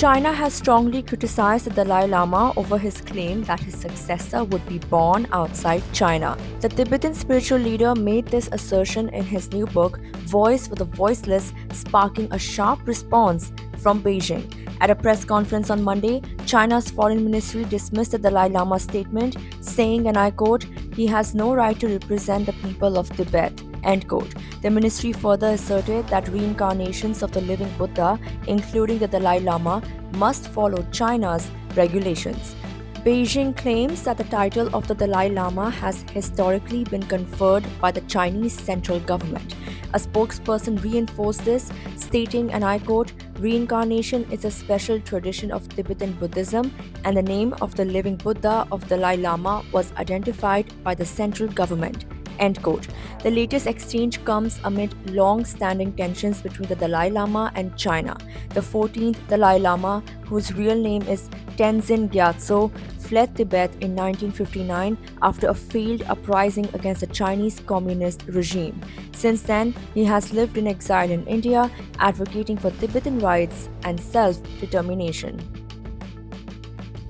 China has strongly criticized the Dalai Lama over his claim that his successor would be born outside China. The Tibetan spiritual leader made this assertion in his new book, Voice for the Voiceless, sparking a sharp response from Beijing. At a press conference on Monday, China's foreign ministry dismissed the Dalai Lama's statement, saying, and I quote, "He has no right to represent the people of Tibet." End quote. The ministry further asserted that reincarnations of the living Buddha, including the Dalai Lama, must follow China's regulations. Beijing claims that the title of the Dalai Lama has historically been conferred by the Chinese central government. A spokesperson reinforced this, stating, and I quote, "Reincarnation is a special tradition of Tibetan Buddhism, and the name of the living Buddha of Dalai Lama was identified by the central government." End quote. The latest exchange comes amid long-standing tensions between the Dalai Lama and China. The 14th Dalai Lama, whose real name is Tenzin Gyatso, fled Tibet in 1959 after a failed uprising against the Chinese communist regime. Since then, he has lived in exile in India, advocating for Tibetan rights and self-determination.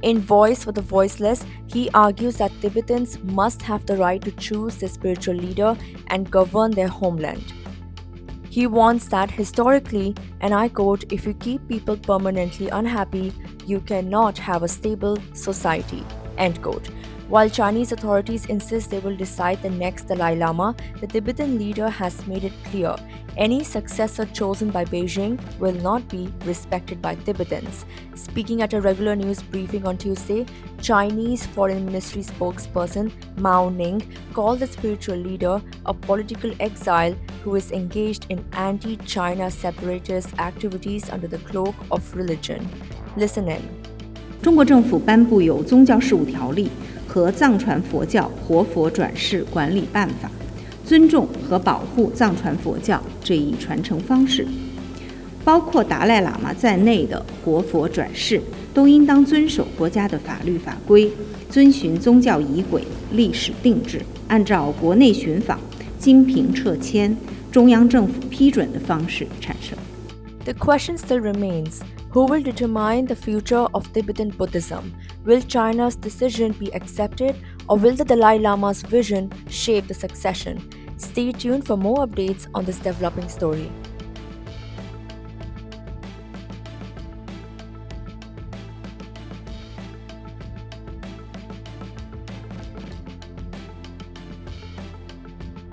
In Voice for the Voiceless, he argues that Tibetans must have the right to choose their spiritual leader and govern their homeland. He warns that historically, and I quote, "If you keep people permanently unhappy, you cannot have a stable society." End quote. While Chinese authorities insist they will decide the next Dalai Lama, the Tibetan leader has made it clear any successor chosen by Beijing will not be respected by Tibetans. Speaking at a regular news briefing on Tuesday, Chinese Foreign Ministry spokesperson Mao Ning called the spiritual leader a political exile who is engaged in anti-China separatist activities under the cloak of religion. Listen in. 中国政府颁布有宗教事务条例和藏传佛教活佛转世管理办法，尊重和保护藏传佛教这一传承方式。包括达赖喇嘛在内的活佛转世都应当遵守国家的法律法规，遵循宗教仪轨、历史定制，按照国内寻访、经评撤迁、中央政府批准的方式产生。The question still remains, who will determine the future of Tibetan Buddhism? Will China's decision be accepted, or will the Dalai Lama's vision shape the succession? Stay tuned for more updates on this developing story.